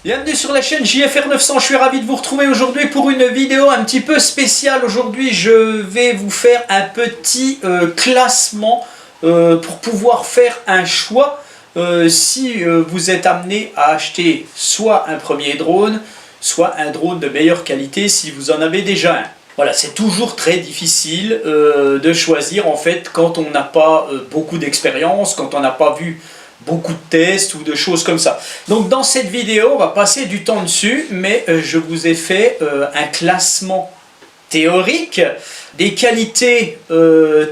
Bienvenue sur la chaîne JFR 900, je suis ravi de vous retrouver aujourd'hui pour une vidéo un petit peu spéciale. Aujourd'hui je vais vous faire un petit classement pour pouvoir faire un choix si vous êtes amené à acheter soit un premier drone, soit un drone de meilleure qualité si vous en avez déjà un. Voilà, c'est toujours très difficile de choisir en fait quand on n'a pas beaucoup d'expérience, quand on n'a pas vu beaucoup de tests ou de choses comme ça. Donc dans cette vidéo, on va passer du temps dessus, mais je vous ai fait un classement théorique des qualités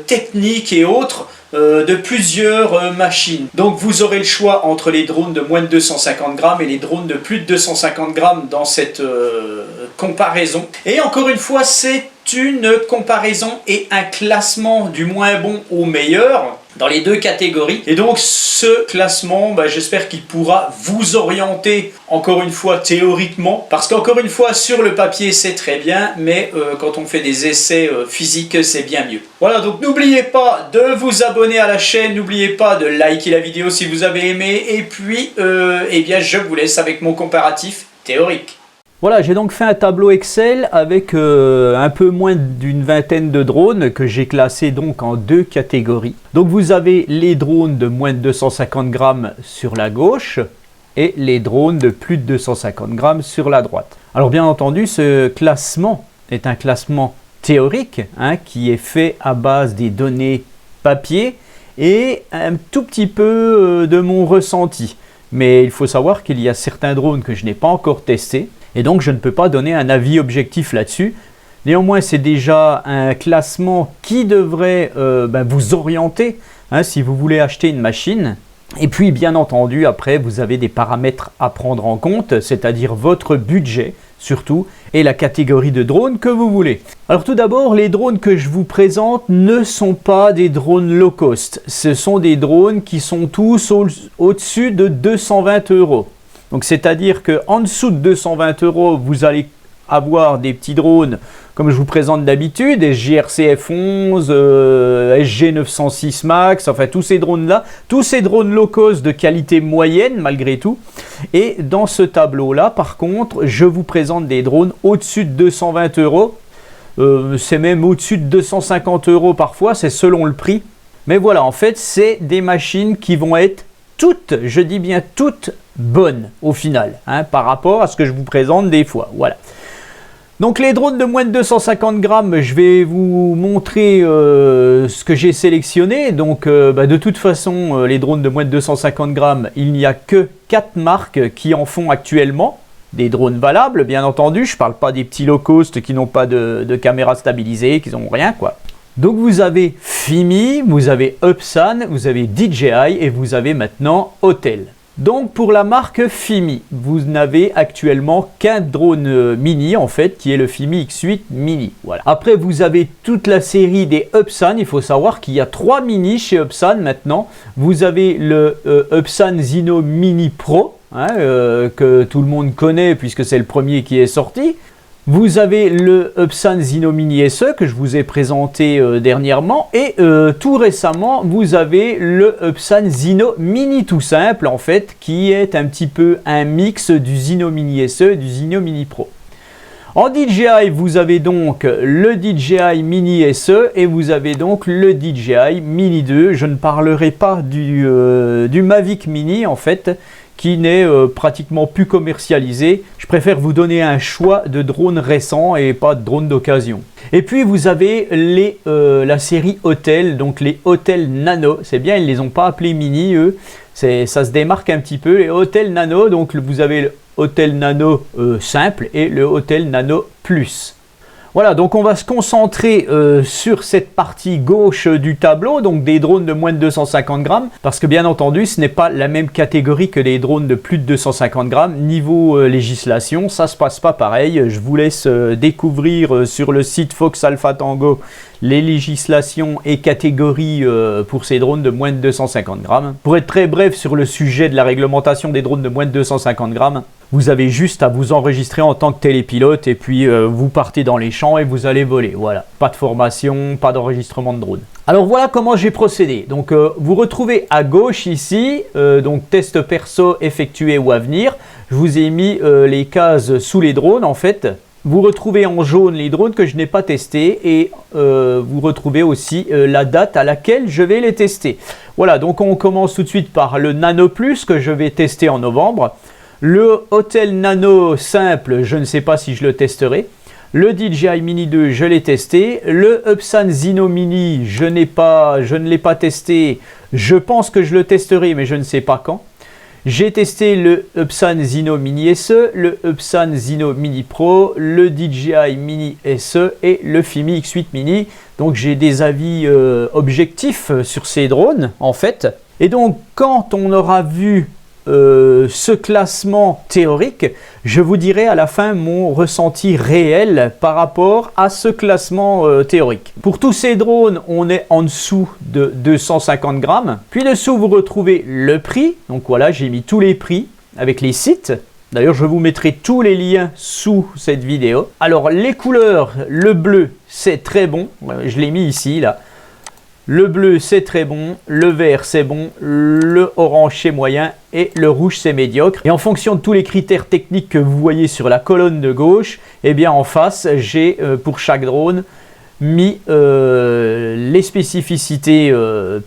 techniques et autres de plusieurs machines. Donc vous aurez le choix entre les drones de moins de 250 grammes et les drones de plus de 250 grammes dans cette comparaison. Et encore une fois, c'est une comparaison et un classement du moins bon au meilleur dans les deux catégories. Et donc ce classement, j'espère qu'il pourra vous orienter encore une fois théoriquement, parce qu'encore une fois sur le papier c'est très bien, mais quand on fait des essais physiques c'est bien mieux. Voilà, donc n'oubliez pas de vous abonner à la chaîne, n'oubliez pas de liker la vidéo si vous avez aimé, et puis eh bien je vous laisse avec mon comparatif théorique. Voilà, j'ai donc fait un tableau Excel avec un peu moins d'une vingtaine de drones que j'ai classés donc en deux catégories. Donc vous avez les drones de moins de 250 grammes sur la gauche et les drones de plus de 250 grammes sur la droite. Alors bien entendu, ce classement est un classement théorique qui est fait à base des données papier et un tout petit peu de mon ressenti. Mais il faut savoir qu'il y a certains drones que je n'ai pas encore testés. Et donc je ne peux pas donner un avis objectif là-dessus. Néanmoins, c'est déjà un classement qui devrait vous orienter si vous voulez acheter une machine. Et puis bien entendu, après vous avez des paramètres à prendre en compte, c'est-à-dire votre budget surtout et la catégorie de drone que vous voulez. Alors tout d'abord, les drones que je vous présente ne sont pas des drones low cost. Ce sont des drones qui sont tous au-dessus de 220 €. Donc c'est-à-dire qu'en dessous de 220 €, vous allez avoir des petits drones comme je vous présente d'habitude, SGRC F11, SG 906 Max, enfin tous ces drones-là, tous ces drones low cost de qualité moyenne malgré tout. Et dans ce tableau-là, par contre, je vous présente des drones au-dessus de 220 €. C'est même au-dessus de 250 € parfois, c'est selon le prix. Mais voilà, en fait, c'est des machines qui vont être toutes, je dis bien toutes, bonnes au final, par rapport à ce que je vous présente des fois. Voilà. Donc les drones de moins de 250 grammes, je vais vous montrer ce que j'ai sélectionné. Donc de toute façon, les drones de moins de 250 grammes, il n'y a que 4 marques qui en font actuellement. Des drones valables, bien entendu. Je ne parle pas des petits low cost qui n'ont pas de caméra stabilisée, qui n'ont rien, quoi. Donc vous avez Fimi, vous avez Upsan, vous avez DJI et vous avez maintenant Autel. Donc pour la marque Fimi, vous n'avez actuellement qu'un drone mini en fait, qui est le Fimi X8 Mini. Voilà. Après vous avez toute la série des Upsan, il faut savoir qu'il y a 3 mini chez Upsan maintenant. Vous avez le Upsan Zino Mini Pro, que tout le monde connaît puisque c'est le premier qui est sorti. Vous avez le Upsan Zino Mini SE que je vous ai présenté dernièrement et tout récemment vous avez le Upsan Zino Mini tout simple en fait qui est un petit peu un mix du Zino Mini SE et du Zino Mini Pro. En DJI vous avez donc le DJI Mini SE et vous avez donc le DJI Mini 2. Je ne parlerai pas du Mavic Mini en fait, qui n'est pratiquement plus commercialisé. Je préfère vous donner un choix de drones récents et pas de drones d'occasion. Et puis vous avez la série Autel, donc les Autel Nano. C'est bien, ils ne les ont pas appelés Mini, eux. Ça se démarque un petit peu. Les Autel Nano, donc vous avez le Autel Nano simple et le Autel Nano Plus. Voilà, donc on va se concentrer sur cette partie gauche du tableau, donc des drones de moins de 250 grammes, parce que bien entendu, ce n'est pas la même catégorie que les drones de plus de 250 grammes. Niveau législation, ça ne se passe pas pareil. Je vous laisse découvrir sur le site Fox Alpha Tango les législations et catégories pour ces drones de moins de 250 grammes. Pour être très bref sur le sujet de la réglementation des drones de moins de 250 grammes, vous avez juste à vous enregistrer en tant que télépilote et puis vous partez dans les champs et vous allez voler. Voilà, pas de formation, pas d'enregistrement de drone. Alors voilà comment j'ai procédé. Donc vous retrouvez à gauche ici, donc test perso effectué ou à venir. je vous ai mis les cases sous les drones en fait. Vous retrouvez en jaune les drones que je n'ai pas testés et vous retrouvez aussi la date à laquelle je vais les tester. Voilà, donc on commence tout de suite par le Nano Plus que je vais tester en novembre. Le Autel Nano simple, je ne sais pas si je le testerai. Le DJI Mini 2, je l'ai testé. Le Upsan Zino Mini, je ne l'ai pas testé. Je pense que je le testerai, mais je ne sais pas quand. J'ai testé le Upsan Zino Mini SE, le Upsan Zino Mini Pro, le DJI Mini SE et le Fimi X8 Mini. Donc j'ai des avis objectifs sur ces drones en fait. Et donc quand on aura vu ce classement théorique, je vous dirai à la fin mon ressenti réel par rapport à ce classement théorique. Pour tous ces drones, on est en dessous de 250 grammes. Puis dessous, vous retrouvez le prix. Donc voilà, j'ai mis tous les prix avec les sites. D'ailleurs, je vous mettrai tous les liens sous cette vidéo. Alors, les couleurs, le bleu, c'est très bon. Je l'ai mis ici, là. Le bleu, c'est très bon, le vert, c'est bon, le orange, c'est moyen et le rouge, c'est médiocre. Et en fonction de tous les critères techniques que vous voyez sur la colonne de gauche, eh bien en face, j'ai pour chaque drone mis les spécificités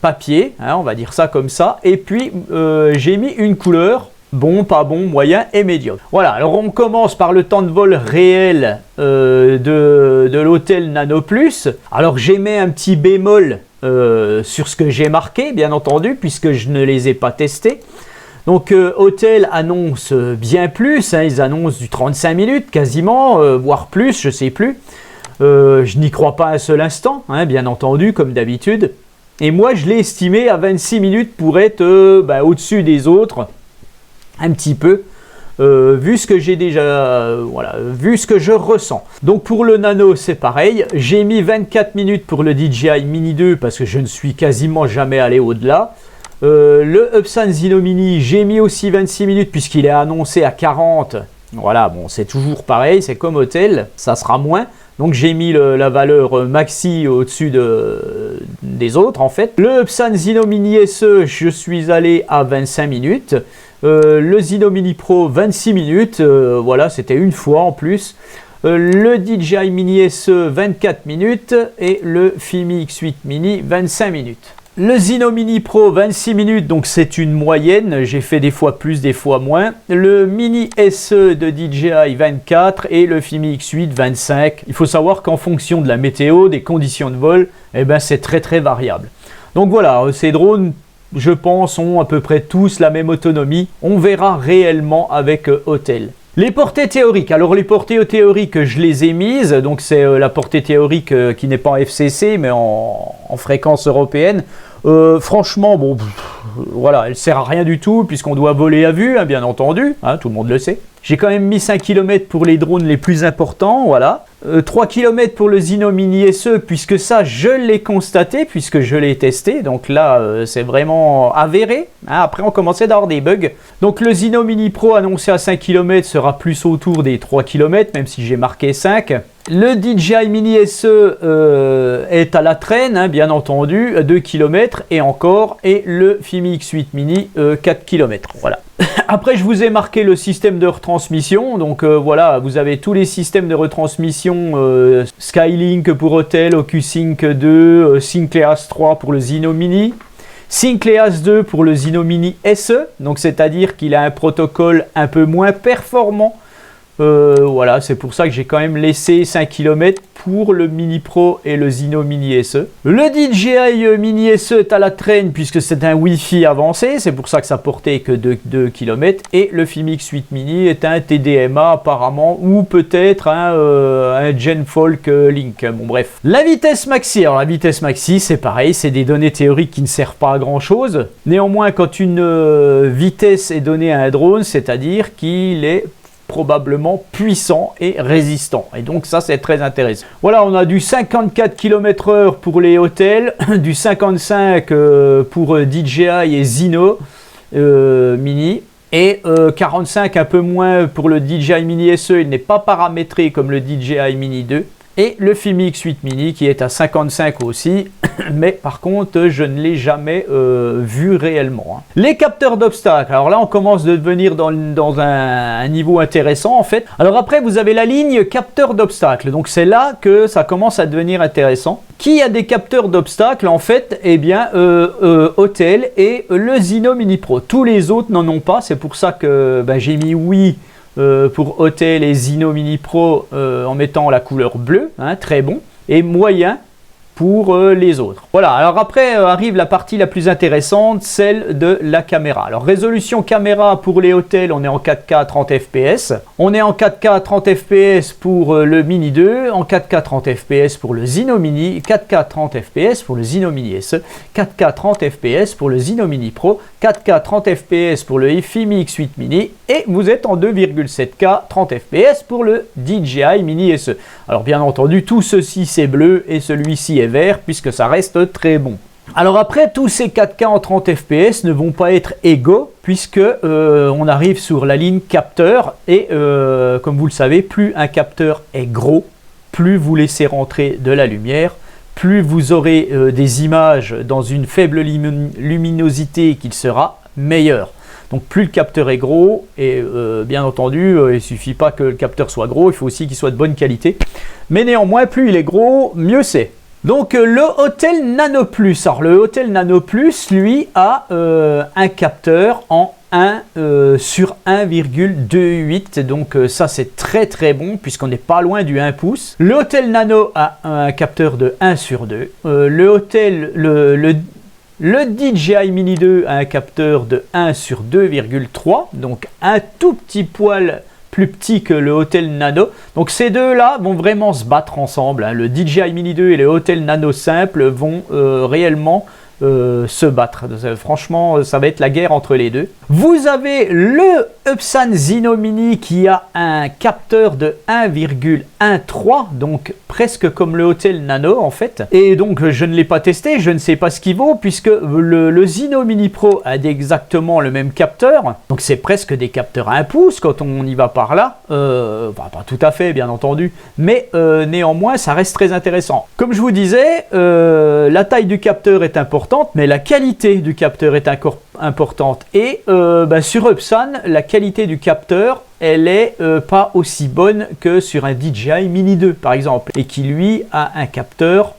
papier, hein, on va dire ça comme ça, et puis j'ai mis une couleur. Bon, pas bon, moyen et médiocre. Voilà, alors on commence par le temps de vol réel de l'Autel Nano Plus. Alors j'ai mis un petit bémol sur ce que j'ai marqué, bien entendu, puisque je ne les ai pas testés. Donc Autel annonce bien plus, hein, ils annoncent du 35 minutes quasiment, voire plus, je ne sais plus. Je n'y crois pas un seul instant, hein, bien entendu, comme d'habitude. Et moi, je l'ai estimé à 26 minutes pour être au-dessus des autres. Un petit peu, vu ce que j'ai déjà, voilà, vu ce que je ressens. Donc pour le Nano, c'est pareil. J'ai mis 24 minutes pour le DJI Mini 2 parce que je ne suis quasiment jamais allé au-delà. Le Upsan Zino Mini, j'ai mis aussi 26 minutes puisqu'il est annoncé à 40. Voilà, bon, c'est toujours pareil, c'est comme Autel, ça sera moins. Donc j'ai mis la valeur maxi au-dessus des autres en fait. Le Upsan Zino Mini SE, je suis allé à 25 minutes. Le Zino Mini Pro 26 minutes, voilà, c'était une fois en plus. Le DJI Mini SE 24 minutes et le Fimi X8 Mini 25 minutes. Le Zino Mini Pro 26 minutes, donc c'est une moyenne, j'ai fait des fois plus, des fois moins. Le Mini SE de DJI 24 et le Fimi X8 25. Il faut savoir qu'en fonction de la météo, des conditions de vol, eh ben, c'est très très variable. Donc voilà, ces drones, je pense, ont à peu près tous la même autonomie. On verra réellement avec Autel. Les portées théoriques. Alors les portées théoriques, je les ai mises. Donc c'est la portée théorique qui n'est pas en FCC, mais en fréquence européenne. Franchement, bon, voilà, elle sert à rien du tout puisqu'on doit voler à vue, hein, bien entendu. Hein, tout le monde le sait. J'ai quand même mis 5 km pour les drones les plus importants, voilà. 3 km pour le Zino Mini SE, puisque ça, je l'ai constaté, puisque je l'ai testé. Donc là, c'est vraiment avéré. Hein, après, on commençait d'avoir des bugs. Donc le Zino Mini Pro annoncé à 5 km sera plus autour des 3 km, même si j'ai marqué 5. Le DJI Mini SE est à la traîne, hein, bien entendu, 2 km et encore. Et le Fimi X8 Mini, 4 km. Voilà. Après, je vous ai marqué le système de retransmission. Donc voilà, vous avez tous les systèmes de retransmission Skylink pour Autel, OcuSync 2, Syncleas 3 pour le Zino Mini, Syncleas 2 pour le Zino Mini SE. Donc c'est-à-dire qu'il a un protocole un peu moins performant. Voilà, c'est pour ça que j'ai quand même laissé 5 km pour le Mini Pro et le Zino Mini SE. Le DJI Mini SE est à la traîne puisque c'est un Wi-Fi avancé, c'est pour ça que ça portait que 2 km. Et le Fimi X8 Mini est un TDMA apparemment, ou peut-être un Genfolk Link. Bon bref. La vitesse maxi, alors la vitesse maxi c'est pareil, c'est des données théoriques qui ne servent pas à grand chose. Néanmoins, quand une vitesse est donnée à un drone, c'est-à-dire qu'il est probablement puissant et résistant, et donc ça c'est très intéressant. Voilà, on a du 54 km/h pour les Autel, du 55 pour DJI et Zino Mini, et 45 un peu moins pour le DJI Mini SE. Il n'est pas paramétré comme le DJI Mini 2, Et le Fimi X8 Mini qui est à 55 aussi, mais par contre je ne l'ai jamais vu réellement. Les capteurs d'obstacles, alors là on commence de devenir dans un niveau intéressant en fait. Alors après vous avez la ligne capteurs d'obstacles, donc c'est là que ça commence à devenir intéressant. Qui a des capteurs d'obstacles en fait? Eh bien Autel et le Zino Mini Pro. Tous les autres n'en ont pas, c'est pour ça que j'ai mis oui pour Autel et Zino Mini Pro en mettant la couleur bleue, très bon, et moyen pour les autres. Voilà, alors après arrive la partie la plus intéressante, celle de la caméra. Alors résolution caméra pour les Autel, on est en 4K 30 fps. On est en 4K 30 fps pour le Mini 2, en 4K 30 fps pour le Zino Mini, 4K 30 fps pour le Zino Mini SE, 4K 30 fps pour le Zino Mini Pro, 4K 30 fps pour le Fimi X8 Mini et vous êtes en 2,7K 30 fps pour le DJI Mini SE. Alors bien entendu, tout ceci c'est bleu et celui-ci est vert puisque ça reste très bon. Alors après, tous ces 4K en 30 fps ne vont pas être égaux puisque on arrive sur la ligne capteur et comme vous le savez, plus un capteur est gros, plus vous laissez rentrer de la lumière, plus vous aurez des images dans une faible luminosité qu'il sera meilleur. Donc plus le capteur est gros, et bien entendu, il ne suffit pas que le capteur soit gros, il faut aussi qu'il soit de bonne qualité. Mais néanmoins, plus il est gros, mieux c'est. Donc le Autel Nano Plus. Alors le Autel Nano Plus, lui, a un capteur en 1 sur 1,28. Donc ça c'est très très bon puisqu'on n'est pas loin du 1 pouce. Le Autel Nano a un capteur de 1 sur 2. Le DJI Mini 2 a un capteur de 1 sur 2,3, donc un tout petit poil plus petit que le Autel Nano. Donc ces deux-là vont vraiment se battre ensemble. Le DJI Mini 2 et le Autel Nano simple vont réellement se battre. Franchement, ça va être la guerre entre les deux. Vous avez le Upsan Zino Mini qui a un capteur de 1,13, donc presque comme le Autel Nano en fait. Et donc je ne l'ai pas testé, je ne sais pas ce qu'il vaut puisque le Zino Mini Pro a exactement le même capteur. Donc c'est presque des capteurs à 1 pouce quand on y va par là. Pas tout à fait bien entendu, mais néanmoins ça reste très intéressant. Comme je vous disais, la taille du capteur est importante, mais la qualité du capteur est importante. Et sur Upsan, la qualité du capteur, elle est pas aussi bonne que sur un DJI Mini 2 par exemple, et qui lui a un capteur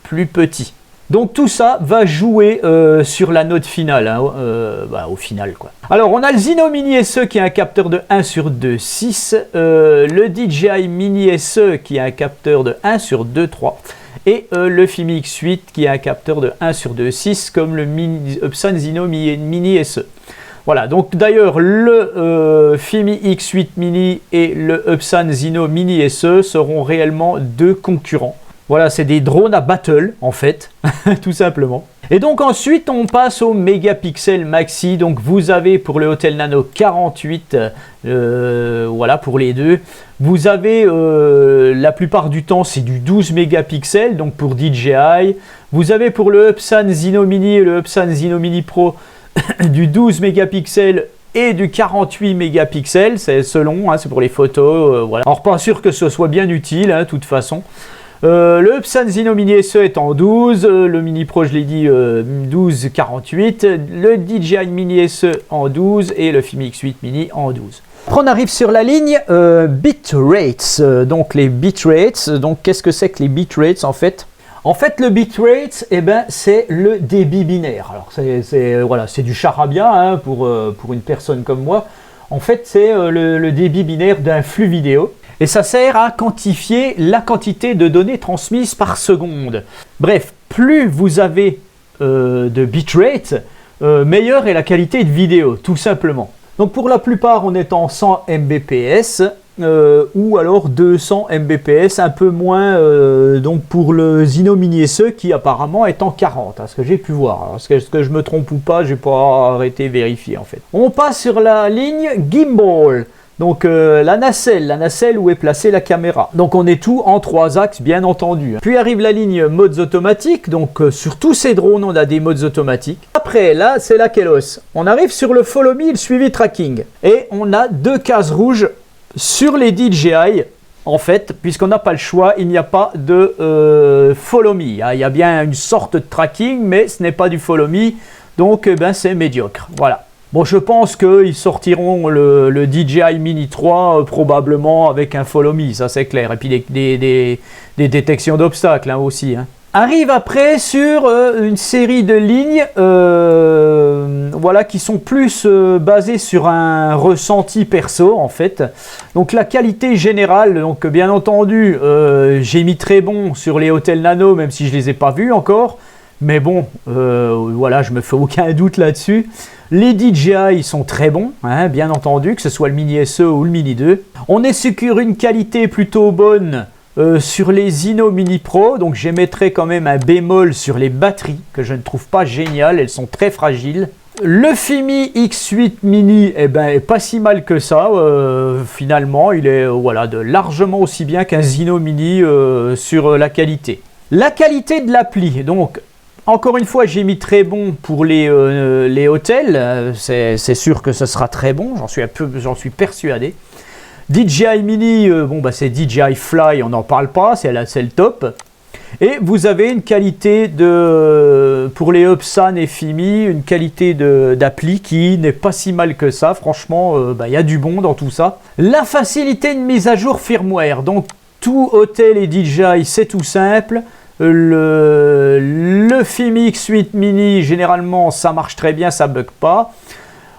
plus petit. Donc tout ça va jouer sur la note finale, au final quoi. Alors on a le Zino Mini SE qui a un capteur de 1 sur 2,6, le DJI Mini SE qui a un capteur de 1 sur 2,3 et le Fimi X8 qui a un capteur de 1 sur 2,6 comme le Upsan Zino Mini SE. Voilà, donc d'ailleurs le Fimi X8 Mini et le Upsan Zino Mini SE seront réellement deux concurrents. Voilà, c'est des drones à battle en fait, tout simplement. Et donc ensuite on passe au mégapixel maxi. Donc vous avez pour le Autel Nano 48, voilà pour les deux. Vous avez la plupart du temps c'est du 12 mégapixels, donc pour DJI. Vous avez pour le Upsan Zino Mini et le Upsan Zino Mini Pro du 12 mégapixels et du 48 mégapixels, c'est selon, c'est pour les photos, voilà. Alors pas sûr que ce soit bien utile, de toute façon. Le Upsan Zino Mini SE est en 12, le Mini Pro je l'ai dit 12-48, le DJI Mini SE en 12 et le Fimi X8 Mini en 12. Après on arrive sur la ligne bitrates, donc les bitrates, donc qu'est-ce que c'est que les bitrates en fait? En fait, le bitrate, c'est le débit binaire. Alors, c'est du charabia pour une personne comme moi. En fait, c'est le débit binaire d'un flux vidéo. Et ça sert à quantifier la quantité de données transmises par seconde. Bref, plus vous avez de bitrate, meilleure est la qualité de vidéo, tout simplement. Donc, pour la plupart, on est en 100 Mbps. Ou alors 200 Mbps, un peu moins donc pour le Zino Mini SE qui apparemment est en 40, ce que j'ai pu voir. Est-ce que je me trompe ou pas, j'ai pas arrêté vérifier en fait. On passe sur la ligne Gimbal, donc la nacelle où est placée la caméra. Donc on est tout en 3 axes bien entendu. Puis arrive la ligne modes automatiques, donc sur tous ces drones on a des modes automatiques. Après là c'est la Kelos. On arrive sur le Follow Me et le suivi tracking. Et on a 2 cases rouges sur les DJI en fait, puisqu'on n'a pas le choix, il n'y a pas de follow me. Il y a bien une sorte de tracking, mais ce n'est pas du follow me, donc ben, c'est médiocre. Voilà. Bon, je pense qu'ils sortiront le DJI Mini 3 probablement avec un follow me, ça c'est clair. Et puis des détections d'obstacles hein, aussi. Hein. Arrive après sur une série de lignes voilà, qui sont plus basées sur un ressenti perso en fait. Donc la qualité générale, donc bien entendu, j'ai mis très bon sur les Autel Nano, même si je ne les ai pas vus encore. Mais bon, voilà, je me fais aucun doute là-dessus. Les DJI sont très bons, hein, bien entendu, que ce soit le Mini SE ou le Mini 2. On est sur une qualité plutôt bonne sur les Zino Mini Pro, donc j'émettrai quand même un bémol sur les batteries, que je ne trouve pas géniales, elles sont très fragiles. Le Fimi X8 Mini eh ben, est pas si mal que ça, finalement, il est voilà, largement aussi bien qu'un Zino Mini sur la qualité. La qualité de l'appli, donc... Encore une fois, j'ai mis très bon pour les hôtels. C'est sûr que ce sera très bon, j'en suis persuadé. DJI Mini, bon, bah, c'est DJI Fly, on n'en parle pas, c'est le top. Et vous avez une qualité pour les Upsan et Fimi, une qualité d'appli qui n'est pas si mal que ça. Franchement, bah, y a du bon dans tout ça. La facilité de mise à jour firmware. Donc, tout hôtel et DJI, c'est tout simple. Le Fimi X8 Mini, généralement, ça marche très bien, ça bug pas.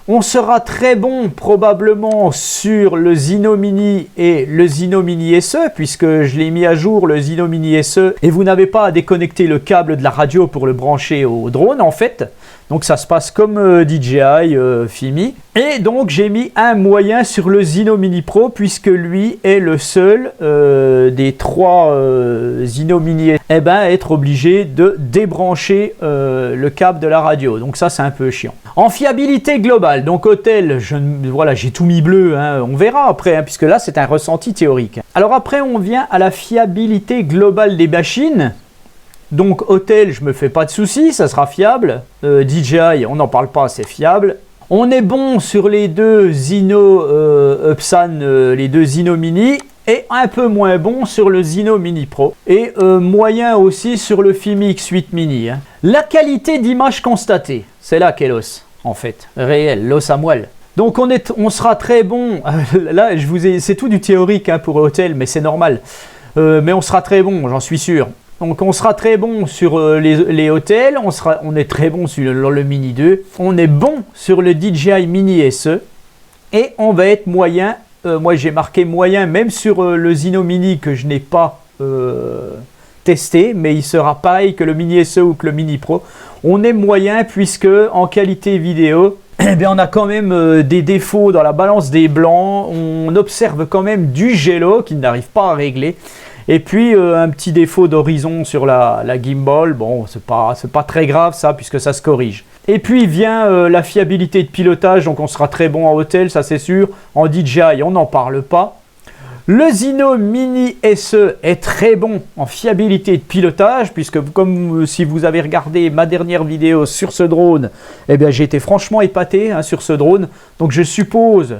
On sera très bon probablement sur le Zino Mini et le Zino Mini SE, puisque je l'ai mis à jour, le Zino Mini SE, et vous n'avez pas à déconnecter le câble de la radio pour le brancher au drone, en fait. Donc ça se passe comme DJI Fimi. Et donc j'ai mis un moyen sur le Zino Mini Pro, puisque lui est le seul des trois Zino Mini eh ben, être obligé de débrancher le câble de la radio. Donc ça c'est un peu chiant. En fiabilité globale, donc hôtel, voilà, j'ai tout mis bleu, hein, on verra après, hein, puisque là c'est un ressenti théorique. Alors après on vient à la fiabilité globale des machines. Donc hôtel, je me fais pas de soucis, ça sera fiable. DJI, on n'en parle pas, c'est fiable. On est bon sur les deux Zino Upsan, les deux Zino Mini, et un peu moins bon sur le Zino Mini Pro. Et moyen aussi sur le Fimi X8 Mini. Hein. La qualité d'image constatée, c'est là qu'est l'os, en fait, réel, l'os à moelle. Donc on sera très bon, là c'est tout du théorique hein, pour hôtel, mais c'est normal. Mais on sera très bon, j'en suis sûr. Donc on sera très bon sur les hôtels, on est très bon sur le Mini 2, on est bon sur le DJI Mini SE et on va être moyen, moi j'ai marqué moyen même sur le Zino Mini que je n'ai pas testé, mais il sera pareil que le Mini SE ou que le Mini Pro. On est moyen puisque en qualité vidéo, eh bien, on a quand même des défauts dans la balance des blancs, on observe quand même du gelo qui n'arrive pas à régler. Et puis un petit défaut d'horizon sur la gimbal, bon c'est pas très grave ça puisque ça se corrige. Et puis vient la fiabilité de pilotage, donc on sera très bon en hôtel, ça c'est sûr. En DJI on n'en parle pas. Le Zino Mini SE est très bon en fiabilité de pilotage puisque comme si vous avez regardé ma dernière vidéo sur ce drone, eh bien j'ai été franchement épaté hein, sur ce drone. Donc je suppose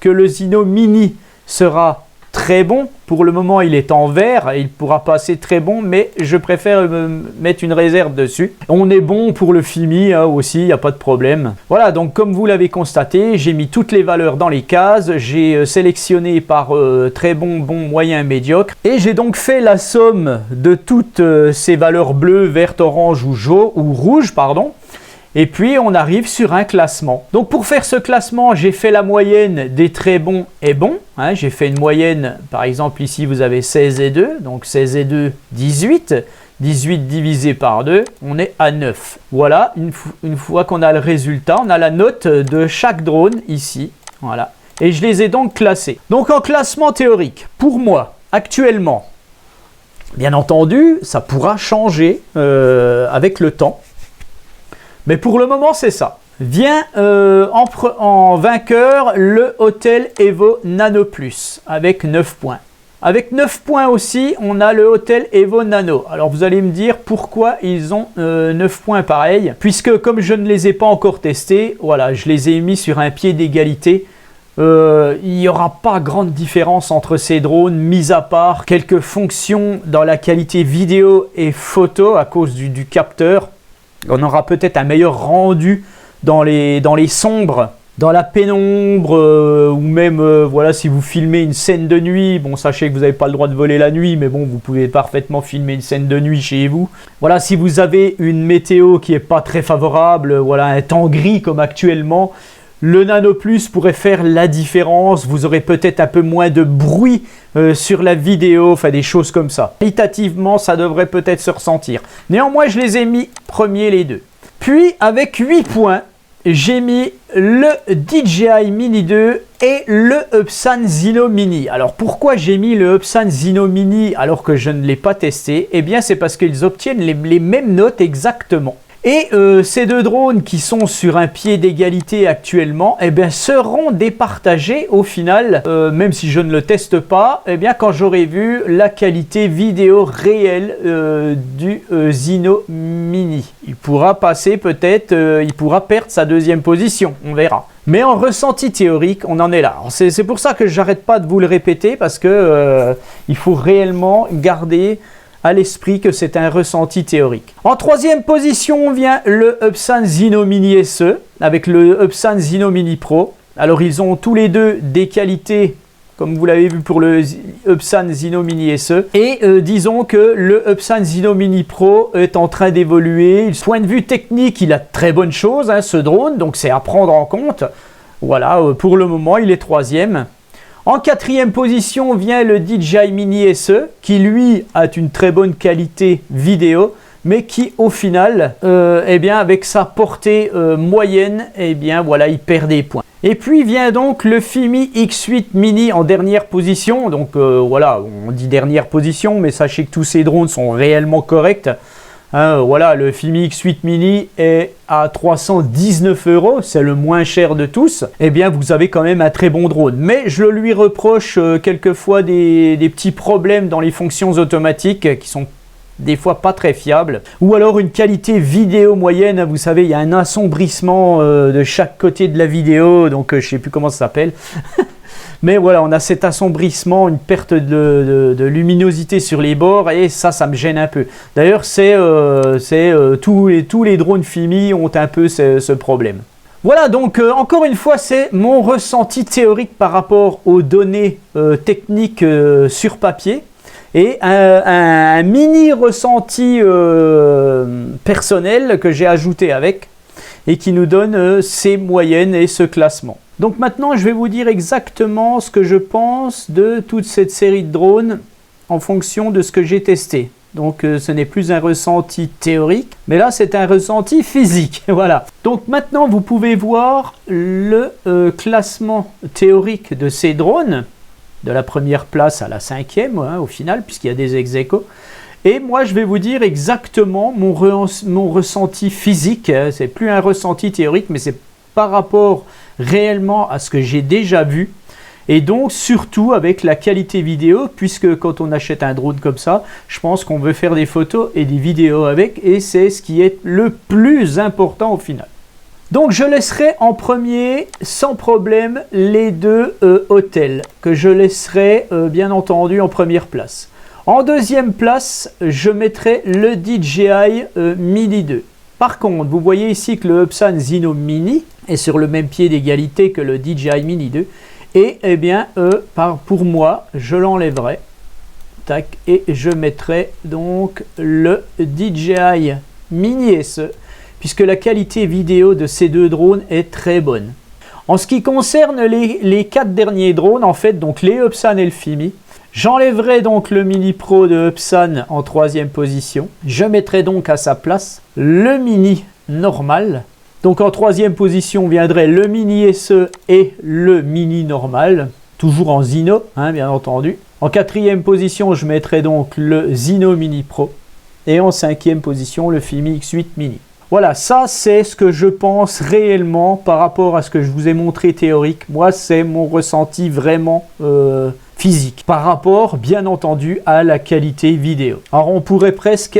que le Zino Mini sera très bon. Pour le moment, il est en vert, il pourra passer très bon, mais je préfère mettre une réserve dessus. On est bon pour le Fimi hein, aussi, il n'y a pas de problème. Voilà, donc comme vous l'avez constaté, j'ai mis toutes les valeurs dans les cases, j'ai sélectionné par très bon, bon, moyen, médiocre, et j'ai donc fait la somme de toutes ces valeurs bleues, vertes, orange ou rouge, pardon. Et puis on arrive sur un classement. Donc pour faire ce classement, j'ai fait la moyenne des très bons et bons. Hein, j'ai fait une moyenne, par exemple ici vous avez 16 et 2, donc 16 et 2, 18. 18 divisé par 2, on est à 9. Voilà, une fois qu'on a le résultat, on a la note de chaque drone ici. Voilà. Et je les ai donc classés. Donc en classement théorique, pour moi, actuellement, bien entendu, ça pourra changer avec le temps. Mais pour le moment, c'est ça. Vient en vainqueur le Autel Evo Nano Plus avec 9 points. Avec 9 points aussi, on a le Autel Evo Nano. Alors vous allez me dire pourquoi ils ont 9 points pareils. Puisque comme je ne les ai pas encore testés, voilà, je les ai mis sur un pied d'égalité il n'y aura pas grande différence entre ces drones, mis à part quelques fonctions dans la qualité vidéo et photo à cause du capteur. On aura peut-être un meilleur rendu dans les sombres, dans la pénombre, ou même voilà, si vous filmez une scène de nuit. Bon, sachez que vous n'avez pas le droit de voler la nuit, mais bon, vous pouvez parfaitement filmer une scène de nuit chez vous. Voilà, si vous avez une météo qui n'est pas très favorable, voilà, un temps gris comme actuellement, le Nano Plus pourrait faire la différence. Vous aurez peut-être un peu moins de bruit sur la vidéo, enfin des choses comme ça. Qualitativement, ça devrait peut-être se ressentir. Néanmoins, je les ai mis premiers les deux. Puis, avec 8 points, j'ai mis le DJI Mini 2 et le Upsan Zino Mini. Alors, pourquoi j'ai mis le Upsan Zino Mini alors que je ne l'ai pas testé? Eh bien, c'est parce qu'ils obtiennent les mêmes notes exactement. Et ces deux drones qui sont sur un pied d'égalité actuellement, eh bien, seront départagés au final, même si je ne le teste pas, eh bien, quand j'aurai vu la qualité vidéo réelle du Zino Mini. Il pourra passer peut-être, il pourra perdre sa deuxième position, on verra. Mais en ressenti théorique, on en est là. C'est pour ça que j'arrête pas de vous le répéter, parce que il faut réellement garder à l'esprit que c'est un ressenti théorique. En troisième position vient le Upsan Zino Mini SE avec le Upsan Zino Mini Pro. Alors ils ont tous les deux des qualités, comme vous l'avez vu pour le Upsan Zino Mini SE. Et disons que le Upsan Zino Mini Pro est en train d'évoluer. Du point de vue technique, il a de très bonnes choses, hein, ce drone, donc c'est à prendre en compte. Voilà, pour le moment, il est troisième. En quatrième position vient le DJI Mini SE qui lui a une très bonne qualité vidéo mais qui au final, eh bien, avec sa portée moyenne, eh bien, voilà, il perd des points. Et puis vient donc le Fimi X8 Mini en dernière position. Donc voilà, on dit dernière position mais sachez que tous ces drones sont réellement corrects. Voilà, le Fimi X8 Mini est à 319 €, c'est le moins cher de tous. Eh bien, vous avez quand même un très bon drone. Mais je lui reproche quelquefois des petits problèmes dans les fonctions automatiques qui sont des fois pas très fiables. Ou alors une qualité vidéo moyenne, vous savez, il y a un assombrissement de chaque côté de la vidéo, donc je sais plus comment ça s'appelle. Mais voilà, on a cet assombrissement, une perte de luminosité sur les bords et ça me gêne un peu. D'ailleurs, tous les drones Fimi ont un peu ce problème. Voilà, donc encore une fois, c'est mon ressenti théorique par rapport aux données techniques sur papier et un mini ressenti personnel que j'ai ajouté avec et qui nous donne ces moyennes et ce classement. Donc maintenant, je vais vous dire exactement ce que je pense de toute cette série de drones en fonction de ce que j'ai testé. Donc ce n'est plus un ressenti théorique, mais là c'est un ressenti physique. Voilà. Donc maintenant, vous pouvez voir le classement théorique de ces drones, de la première place à la cinquième, hein, au final, puisqu'il y a des ex-aequo. Et moi, je vais vous dire exactement mon ressenti physique. C'est plus un ressenti théorique, mais c'est par rapport réellement à ce que j'ai déjà vu. Et donc, surtout avec la qualité vidéo, puisque quand on achète un drone comme ça, je pense qu'on veut faire des photos et des vidéos avec. Et c'est ce qui est le plus important au final. Donc, je laisserai en premier, sans problème, les deux hôtels, que je laisserai bien entendu en première place. En deuxième place, je mettrai le DJI Mini 2. Par contre, vous voyez ici que le Upsan Zino Mini est sur le même pied d'égalité que le DJI Mini 2. Et eh bien, pour moi, je l'enlèverai. Tac, et je mettrai donc le DJI Mini SE, puisque la qualité vidéo de ces deux drones est très bonne. En ce qui concerne les 4 derniers drones, en fait, donc les Upsan et le Fimi, j'enlèverai donc le Mini Pro de Upsan en 3e position. Je mettrai donc à sa place le Mini normal. Donc en 3e position viendrait le Mini SE et le Mini normal, toujours en Zino, hein, bien entendu. En 4e position, je mettrai donc le Zino Mini Pro. Et en 5e position, le Fimi X8 Mini. Voilà, ça c'est ce que je pense réellement par rapport à ce que je vous ai montré théorique. Moi, c'est mon ressenti vraiment physique par rapport, bien entendu, à la qualité vidéo. Alors, on pourrait presque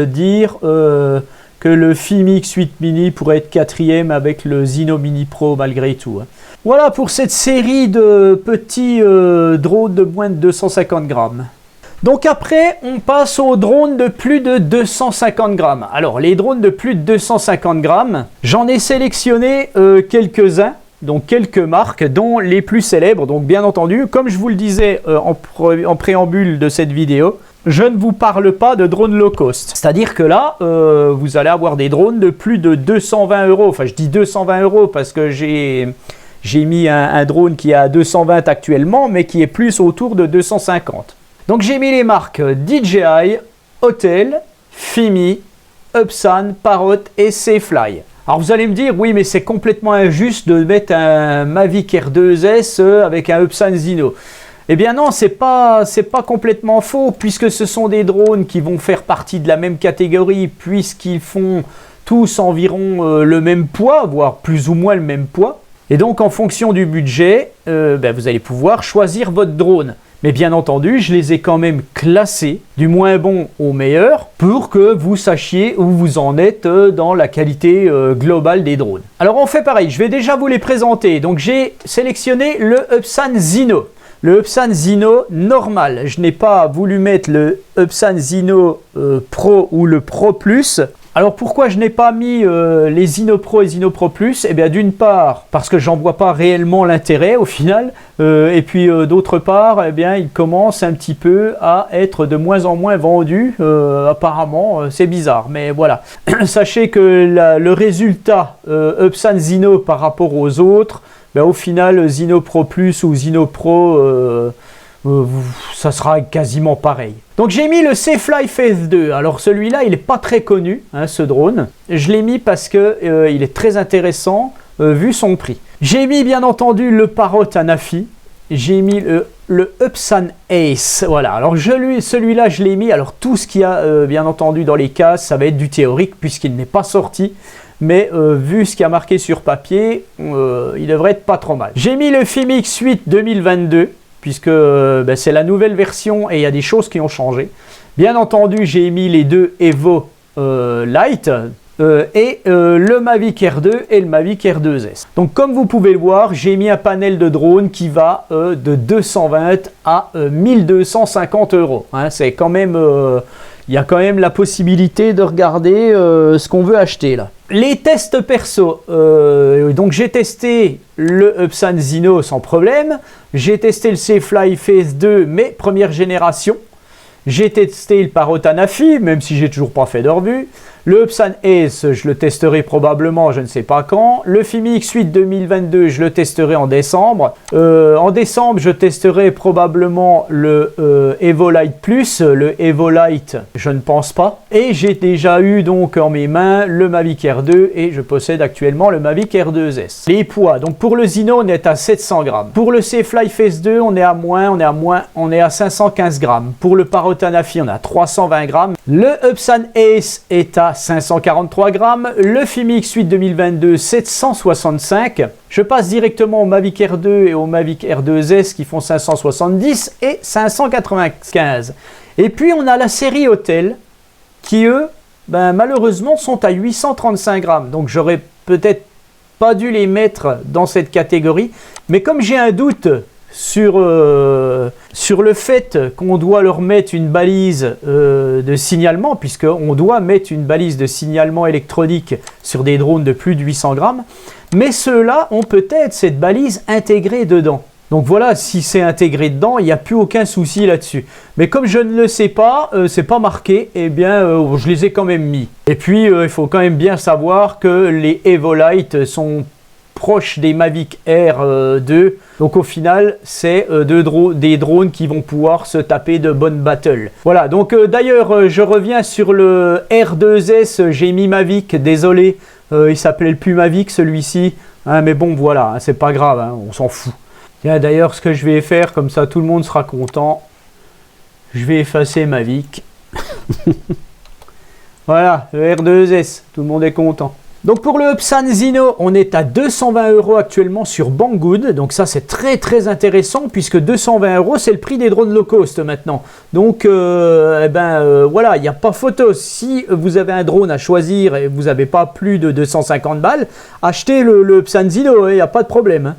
dire que le Fimi X8 Mini pourrait être 4e avec le Zino Mini Pro malgré tout. Hein. Voilà pour cette série de petits drones de moins de 250 grammes. Donc après, on passe aux drones de plus de 250 grammes. Alors, les drones de plus de 250 grammes, j'en ai sélectionné quelques-uns, donc quelques marques, dont les plus célèbres. Donc bien entendu, comme je vous le disais en préambule de cette vidéo, je ne vous parle pas de drones low cost. C'est-à-dire que là, vous allez avoir des drones de plus de 220 €. Enfin, je dis 220 € parce que j'ai mis un drone qui est à 220 actuellement, mais qui est plus autour de 250. Donc j'ai mis les marques DJI, Autel, Fimi, Upsan, Parrot et Safelfly. Alors vous allez me dire, oui mais c'est complètement injuste de mettre un Mavic Air 2S avec un Upsan Zino. Eh bien non, c'est pas complètement faux, puisque ce sont des drones qui vont faire partie de la même catégorie, puisqu'ils font tous environ le même poids, voire plus ou moins le même poids. Et donc en fonction du budget, vous allez pouvoir choisir votre drone. Mais bien entendu, je les ai quand même classés du moins bon au meilleur pour que vous sachiez où vous en êtes dans la qualité globale des drones. Alors on fait pareil, je vais déjà vous les présenter. Donc j'ai sélectionné le Upsan Zino. Le Upsan Zino normal. Je n'ai pas voulu mettre le Upsan Zino Pro ou le Pro Plus. Alors pourquoi je n'ai pas mis les Zino Pro et Zino Pro Plus? Eh bien d'une part parce que j'en vois pas réellement l'intérêt au final, et puis d'autre part, eh bien il commence un petit peu à être de moins en moins vendu, apparemment, c'est bizarre, mais voilà. Sachez que le résultat Upsan Zino par rapport aux autres, au final Zino Pro Plus ou Zino Pro, ça sera quasiment pareil. Donc j'ai mis le Safelfly Phase 2. Alors celui-là, il n'est pas très connu, hein, ce drone. Je l'ai mis parce que il est très intéressant vu son prix. J'ai mis bien entendu le Parrot Anafi. J'ai mis le Upsan Ace. Voilà, alors celui-là, je l'ai mis. Alors tout ce qu'il y a bien entendu dans les cases, ça va être du théorique puisqu'il n'est pas sorti. Mais vu ce qui a marqué sur papier, il devrait être pas trop mal. J'ai mis le Fimi X8 2022. Puisque c'est la nouvelle version et il y a des choses qui ont changé. Bien entendu, j'ai mis les deux Evo Lite et le Mavic Air 2 et le Mavic Air 2S. Donc comme vous pouvez le voir, j'ai mis un panel de drone qui va de 220 à 1250 €. Hein, c'est quand même... il y a quand même la possibilité de regarder ce qu'on veut acheter là. Les tests perso, donc j'ai testé le Upsan Zino sans problème, j'ai testé le Safelfly Phase 2 mais première génération, j'ai testé le Parrot Anafi même si j'ai toujours pas fait de revue, le Upsan Ace je le testerai probablement je ne sais pas quand, le Fimi X8 2022 je le testerai en décembre, je testerai probablement le Evo Lite Plus, le Evo Lite je ne pense pas, et j'ai déjà eu donc en mes mains le Mavic Air 2 et je possède actuellement le Mavic Air 2S. Les poids, donc pour le Zino on est à 700 grammes, pour le Safelfly Phase 2 on est à 515 grammes, pour le Parrot Anafi on est à 320 grammes, le Upsan Ace est à 543 grammes, le Fimi X8 2022 765, je passe directement au Mavic Air 2 et au Mavic Air 2S qui font 570 et 595. Et puis on a la série Autel qui eux, malheureusement sont à 835 grammes, donc j'aurais peut-être pas dû les mettre dans cette catégorie, mais comme j'ai un doute sur le fait qu'on doit leur mettre une balise de signalement, puisqu'on doit mettre une balise de signalement électronique sur des drones de plus de 800 grammes, mais ceux-là ont peut-être cette balise intégrée dedans. Donc voilà, si c'est intégré dedans, il n'y a plus aucun souci là-dessus. Mais comme je ne le sais pas, c'est pas marqué, eh bien je les ai quand même mis. Et puis il faut quand même bien savoir que les Evo Lite sont proche des Mavic Air 2, donc au final c'est des drones qui vont pouvoir se taper de bonnes battles. Voilà, donc d'ailleurs je reviens sur le R2S, j'ai mis Mavic, désolé, il s'appelait plus Mavic celui-ci, hein, mais bon voilà, hein, c'est pas grave, hein, on s'en fout. Tiens, d'ailleurs ce que je vais faire, comme ça tout le monde sera content, je vais effacer Mavic. Voilà, le R2S, tout le monde est content. Donc pour le Upsan Zino, on est à 220 € actuellement sur Banggood. Donc ça c'est très très intéressant puisque 220 € c'est le prix des drones low cost maintenant. Donc voilà, il n'y a pas photo. Si vous avez un drone à choisir et vous n'avez pas plus de 250 balles, achetez le Upsan Zino, il n'y a pas de problème. Hein.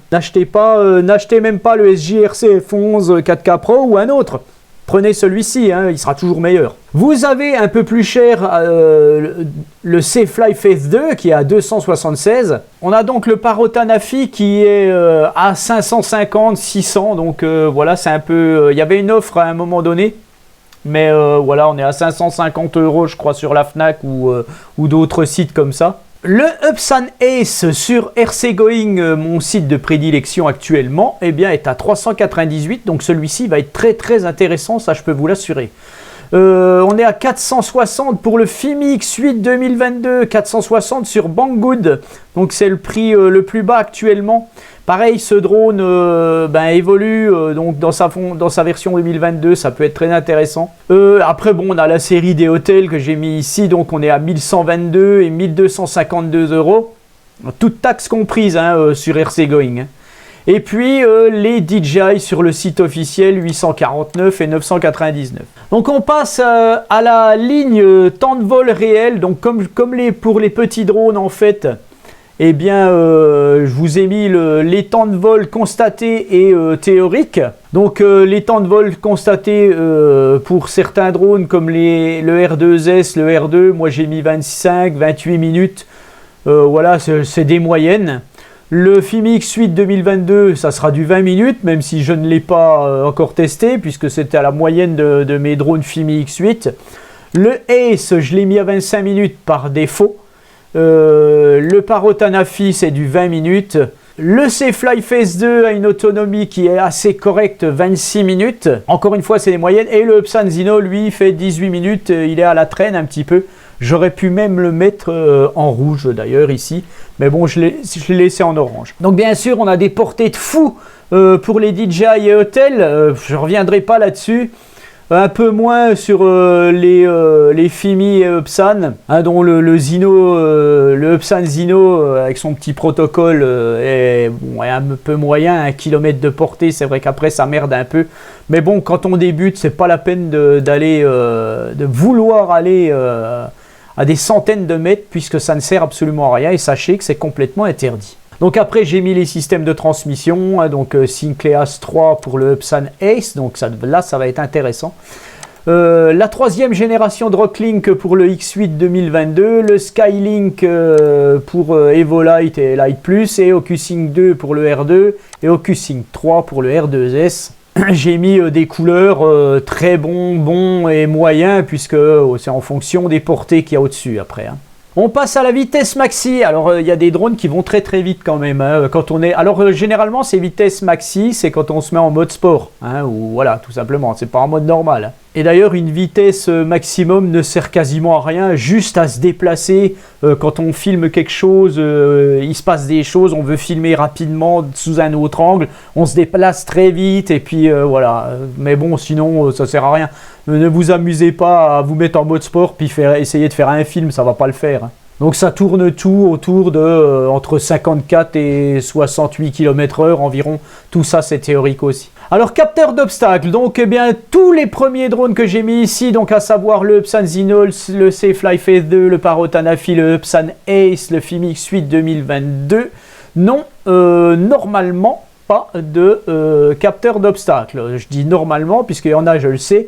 N'achetez même pas le SJRC F11 4K Pro ou un autre. Prenez celui-ci, hein, il sera toujours meilleur. Vous avez un peu plus cher le C-Fly Phase 2 qui est à 276. On a donc le Parrot Anafi qui est à 550, 600. Donc voilà, c'est un peu... Il y avait une offre à un moment donné. Mais voilà, on est à 550 € je crois sur la Fnac ou d'autres sites comme ça. Le Upsan Ace sur RCGoing, mon site de prédilection actuellement, eh bien, est à 398. Donc celui-ci va être très très intéressant, ça je peux vous l'assurer. On est à 460 pour le FIMI X8 2022, 460 sur Banggood. Donc c'est le prix le plus bas actuellement. Pareil, ce drone évolue donc dans sa version 2022, ça peut être très intéressant. Après, bon, on a la série des hôtels que j'ai mis ici, donc on est à 1122 et 1252 €, toutes taxes comprises hein, sur RCGoing. Hein. Et puis les DJI sur le site officiel 849 et 999. Donc on passe à la ligne temps de vol réel, donc comme pour les petits drones en fait. Eh bien, je vous ai mis les temps de vol constatés et théoriques. Donc, les temps de vol constatés pour certains drones comme le R2S, le R2, moi j'ai mis 25, 28 minutes. Voilà, c'est des moyennes. Le FIMI X8 2022, ça sera du 20 minutes, même si je ne l'ai pas encore testé, puisque c'était à la moyenne de mes drones FIMI X8. Le Ace, je l'ai mis à 25 minutes par défaut. Le Parrot Anafi c'est du 20 minutes. Le C-Fly Phase 2 a une autonomie qui est assez correcte, 26 minutes. Encore une fois, c'est les moyennes. Et le Upsan Zino, lui, fait 18 minutes. Il est à la traîne un petit peu. J'aurais pu même le mettre en rouge d'ailleurs ici. Mais bon, je l'ai laissé en orange. Donc bien sûr, on a des portées de fou pour les DJI et hôtels. Je ne reviendrai pas là-dessus. Un peu moins sur les FIMI et Upsan, hein, dont le Upsan Zino avec son petit protocole est un peu moyen, 1 km de portée, c'est vrai qu'après ça merde un peu. Mais bon, quand on débute, c'est pas la peine de vouloir aller à des centaines de mètres puisque ça ne sert absolument à rien et sachez que c'est complètement interdit. Donc après j'ai mis les systèmes de transmission, hein, donc Synclass 3 pour le Upsan Ace, donc là ça va être intéressant. La troisième génération de Rocklink pour le X8 2022, le Skylink pour Evolite et Lite Plus, et OcuSync 2 pour le R2 et OcuSync 3 pour le R2S. J'ai mis des couleurs très bons et moyens puisque c'est en fonction des portées qu'il y a au-dessus après. Hein. On passe à la vitesse maxi. Alors il y a des drones qui vont très très vite quand même. Hein, quand on est... Alors généralement ces vitesses maxi, c'est quand on se met en mode sport. Hein, ou voilà, tout simplement. C'est pas en mode normal. Hein. Et d'ailleurs une vitesse maximum ne sert quasiment à rien, juste à se déplacer. Quand on filme quelque chose, il se passe des choses, on veut filmer rapidement sous un autre angle, on se déplace très vite et puis voilà. Mais bon, sinon ça sert à rien. Ne vous amusez pas à vous mettre en mode sport puis essayer de faire un film, ça va pas le faire. Hein. Donc ça tourne tout autour de entre 54 et 68 km/h environ. Tout ça c'est théorique aussi. Alors capteur d'obstacles, donc eh bien tous les premiers drones que j'ai mis ici, donc à savoir le Upsan Zino, le C-Fly Phase 2, le Parrot Anafi, le Upsan Ace, le FIMI X8 2022, n'ont normalement pas de capteur d'obstacles. Je dis normalement puisqu'il y en a, je le sais,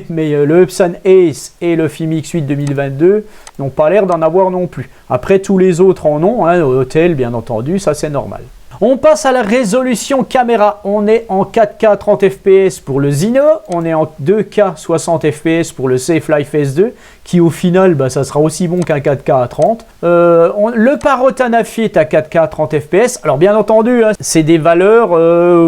mais le Upsan Ace et le FIMI X8 2022 n'ont pas l'air d'en avoir non plus. Après tous les autres en ont, hein, hôtel bien entendu, ça c'est normal. On passe à la résolution caméra. On est en 4K 30 fps pour le Zino, on est en 2K 60 fps pour le C-Fly Phase 2, qui au final, ça sera aussi bon qu'un 4K à 30. Le Parrot Anafi est à 4K 30 fps. Alors bien entendu, hein, c'est des valeurs,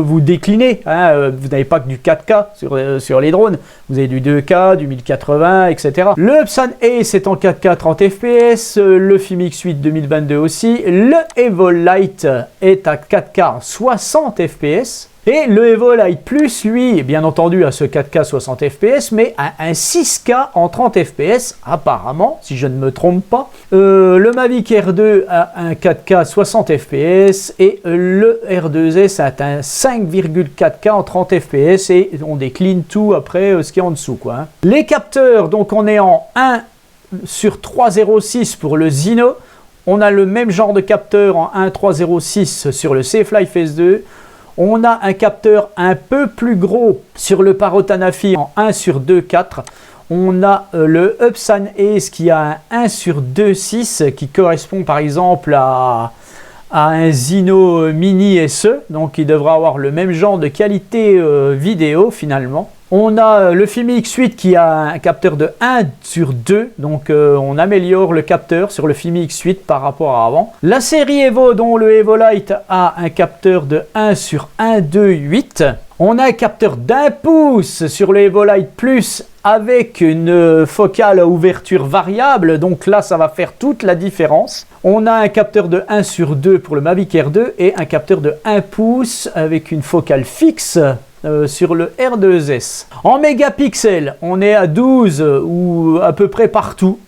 vous déclinez. Hein, vous n'avez pas que du 4K sur les drones. Vous avez du 2K, du 1080, etc. Le Upsan Ace est en 4K 30 fps. Le FIMI X8 2022 aussi. Le Evolite est à 4K 60 fps. Et le Evolite Plus, lui, bien entendu, a ce 4K 60 fps, mais a un 6K en 30 fps, apparemment, si je ne me trompe pas. Le Mavic Air 2 a un 4K 60 fps et le R2S a un 5,4K en 30 fps et on décline tout après ce qui est en dessous, quoi, hein. Les capteurs, donc on est en 1/306 pour le Zino. On a le même genre de capteur en 1/306 sur le Safelite S2. On a un capteur un peu plus gros sur le Parrot Anafi en 1/2,4. On a le Epson Ace qui a un 1/2,6 qui correspond par exemple à un Zino Mini SE. Donc il devra avoir le même genre de qualité vidéo finalement. On a le Fimi X8 qui a un capteur de 1/2, donc on améliore le capteur sur le Fimi X8 par rapport à avant. La série Evo, dont le Evolite a un capteur de 1/1,2,8. On a un capteur d'1 pouce sur le Evolite Plus avec une focale à ouverture variable, donc là ça va faire toute la différence. On a un capteur de 1/2 pour le Mavic Air 2 et un capteur de 1 pouce avec une focale fixe sur le R2S. En mégapixels, on est à 12 ou à peu près partout.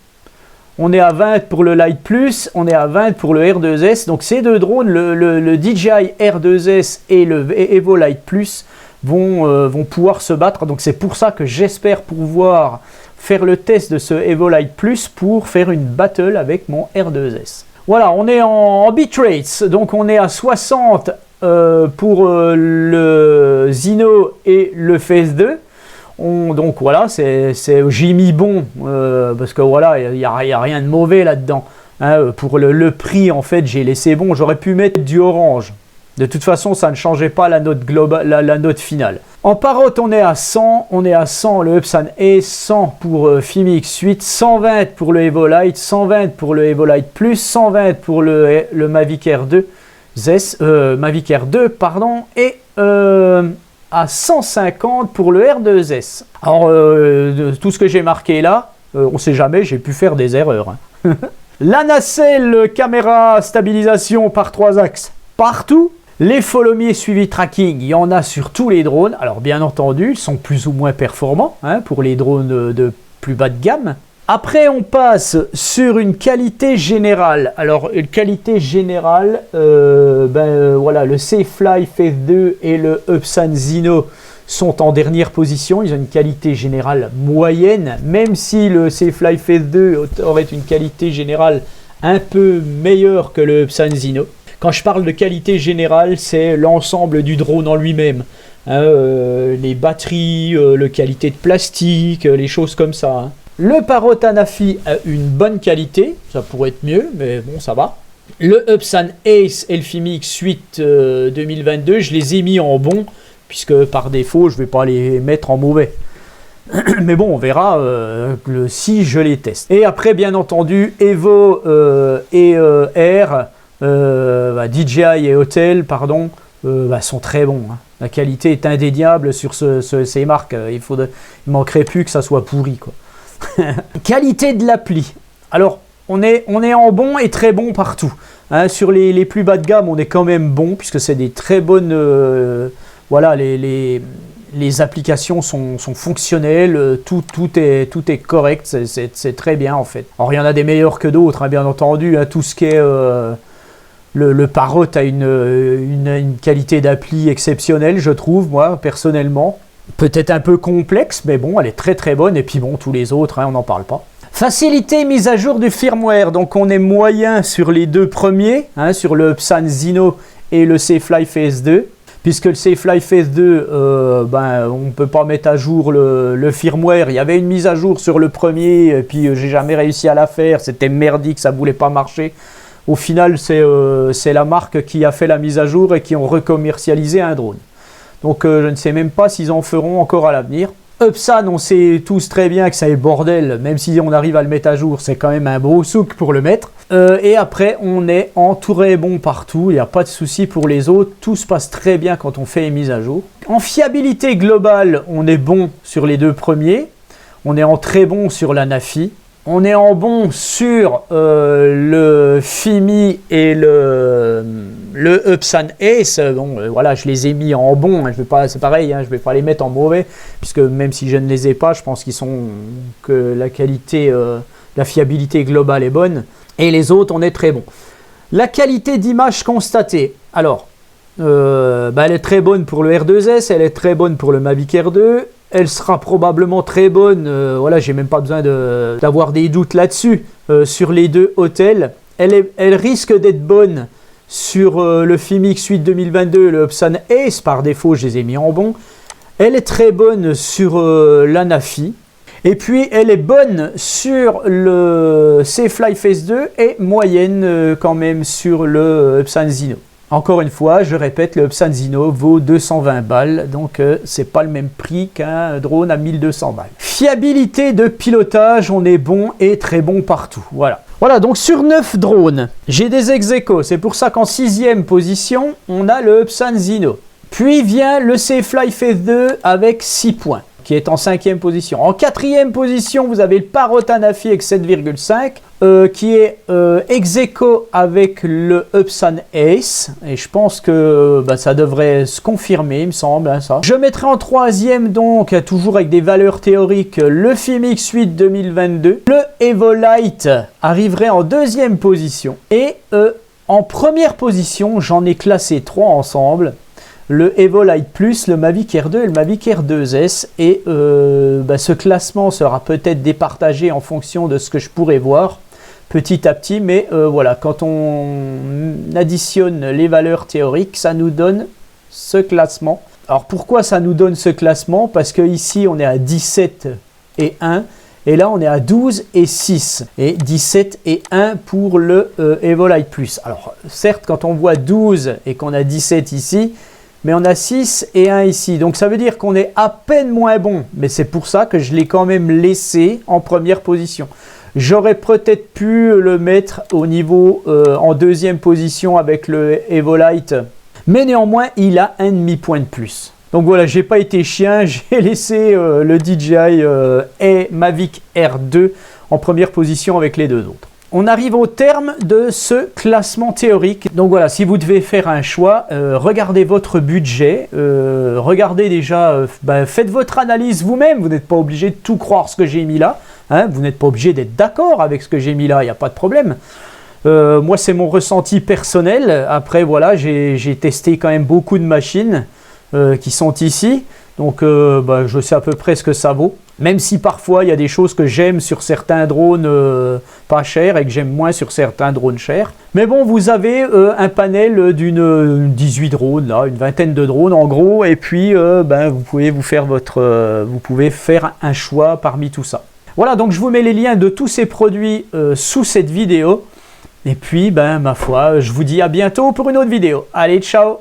On est à 20 pour le Lite Plus, on est à 20 pour le R2S. Donc ces deux drones, le DJI R2S et le Evolite Plus, vont pouvoir se battre. Donc c'est pour ça que j'espère pouvoir faire le test de ce Evolite Plus pour faire une battle avec mon R2S. Voilà, on est en bitrates, donc on est à 60 pour le Zino et le Phase 2. Donc voilà, j'ai mis bon parce que voilà, il n'y a rien de mauvais là-dedans. Hein, pour le prix, en fait, j'ai laissé bon. J'aurais pu mettre du orange. De toute façon, ça ne changeait pas la note globale, la note finale. En Parrot, on est à 100. On est à 100 le Epson Ace, 100 pour Fimi X8, 120 pour le Evolite, 120 pour le Evolite Plus, 120 pour le Mavic Air 2. Mavic Air 2, pardon, et à 150 pour le R2S. Alors, tout ce que j'ai marqué là, on ne sait jamais, j'ai pu faire des erreurs. Hein. La nacelle caméra stabilisation par 3 axes partout. Les follow me suivi tracking, il y en a sur tous les drones. Alors, bien entendu, ils sont plus ou moins performants hein, pour les drones de plus bas de gamme. Après, on passe sur une qualité générale. Alors, une qualité générale, voilà, le Safelite Phase 2 et le Epson Zino sont en dernière position. Ils ont une qualité générale moyenne, même si le Safelite Phase 2 aurait une qualité générale un peu meilleure que le Epson Zino. Quand je parle de qualité générale, c'est l'ensemble du drone en lui-même. Hein, les batteries, la qualité de plastique, les choses comme ça. Hein. Le Parrot Anafi a une bonne qualité, ça pourrait être mieux, mais bon, ça va. Le Epson Ace et le Fimi X8 2022, je les ai mis en bon, puisque par défaut, je ne vais pas les mettre en mauvais. Mais bon, on verra si je les teste. Et après, bien entendu, Evo et Air, DJI et Hotel, pardon, sont très bons. Hein. La qualité est indéniable sur ces marques. Il manquerait plus que ça soit pourri, quoi. Qualité de l'appli. Alors, on est en bon et très bon partout. Hein, sur les plus bas de gamme, on est quand même bon, puisque c'est des très bonnes... voilà, les applications sont fonctionnelles, tout est correct, c'est très bien en fait. Alors, il y en a des meilleurs que d'autres, hein, bien entendu. Hein, tout ce qui est... le Parrot a une qualité d'appli exceptionnelle, je trouve, moi, personnellement. Peut-être un peu complexe, mais bon, elle est très très bonne. Et puis bon, tous les autres, hein, on n'en parle pas. Facilité mise à jour du firmware. Donc on est moyen sur les deux premiers, hein, sur le Epson Zino et le Safelite Phase 2. Puisque le Safelite Phase 2, on ne peut pas mettre à jour le firmware. Il y avait une mise à jour sur le premier, et puis j'ai jamais réussi à la faire. C'était merdique, ça ne voulait pas marcher. Au final, c'est la marque qui a fait la mise à jour et qui ont recommercialisé un drone. Donc je ne sais même pas s'ils en feront encore à l'avenir. Epson, on sait tous très bien que ça est bordel, même si on arrive à le mettre à jour, c'est quand même un gros souk pour le mettre. Et après, on est en très bon partout, il n'y a pas de souci pour les autres, tout se passe très bien quand on fait les mises à jour. En fiabilité globale, on est bon sur les deux premiers, on est en très bon sur la Nafi. On est en bon sur le Fimi et le Le Epson Ace, bon, voilà, je les ai mis en bon, hein, je vais pas, c'est pareil, hein, je vais pas les mettre en mauvais, puisque même si je ne les ai pas, je pense que la qualité, la fiabilité globale est bonne, et les autres, on est très bon. La qualité d'image constatée, alors, elle est très bonne pour le R2S, elle est très bonne pour le Mavic Air 2, elle sera probablement très bonne, voilà, j'ai même pas besoin d'avoir des doutes là-dessus, sur les deux hôtels. Elle risque d'être bonne sur le FIMIX 8 2022 et le Epson Ace, par défaut je les ai mis en bon. Elle est très bonne sur l'Anafi. Et puis elle est bonne sur le Safelite Phase 2 et moyenne quand même sur le Epson Zino. Encore une fois, je répète, le Epson Zino vaut 220 balles, donc c'est pas le même prix qu'un drone à 1200 balles. Fiabilité de pilotage, on est bon et très bon partout, voilà. Voilà, donc sur 9 drones, j'ai des ex-aequo, c'est pour ça qu'en 6e position, on a le Epson Zino. Puis vient le Safelite Phase 2 avec 6 points, qui est en 5e position. En 4e position, vous avez le Parrot Anafi avec 7,5, qui est ex-aequo avec le Epson Ace. Et je pense que ça devrait se confirmer, il me semble, hein, ça. Je mettrai en 3e, donc, toujours avec des valeurs théoriques, le FIMIX 8 2022. Le Evolite arriverait en 2e position. Et en 1re position, j'en ai classé 3 ensemble. Le Evolite Plus, le Mavic Air 2 et le Mavic Air 2S. Et ce classement sera peut-être départagé en fonction de ce que je pourrais voir petit à petit. Mais voilà, quand on additionne les valeurs théoriques, ça nous donne ce classement. Alors pourquoi ça nous donne ce classement? Parce qu'ici on est à 17 et 1. Et là, on est à 12 et 6. Et 17 et 1 pour le Evolite Plus. Alors, certes, quand on voit 12 et qu'on a 17 ici, mais on a 6 et 1 ici. Donc, ça veut dire qu'on est à peine moins bon. Mais c'est pour ça que je l'ai quand même laissé en 1re position. J'aurais peut-être pu le mettre au niveau en 2e position avec le Evolite. Mais néanmoins, il a un demi-point de plus. Donc voilà, j'ai pas été chien, j'ai laissé le DJI et Mavic Air 2 en 1re position avec les deux autres. On arrive au terme de ce classement théorique. Donc voilà, si vous devez faire un choix, regardez votre budget, regardez déjà, faites votre analyse vous-même, vous n'êtes pas obligé de tout croire ce que j'ai mis là, hein, vous n'êtes pas obligé d'être d'accord avec ce que j'ai mis là, il n'y a pas de problème. Moi c'est mon ressenti personnel, après voilà, j'ai testé quand même beaucoup de machines qui sont ici, donc je sais à peu près ce que ça vaut. Même si parfois il y a des choses que j'aime sur certains drones pas chers et que j'aime moins sur certains drones chers. Mais bon, vous avez un panel d'une 18 drones, là, une vingtaine de drones en gros, et puis vous pouvez vous pouvez faire un choix parmi tout ça. Voilà, donc je vous mets les liens de tous ces produits sous cette vidéo. Et puis, ma foi, je vous dis à bientôt pour une autre vidéo. Allez, ciao!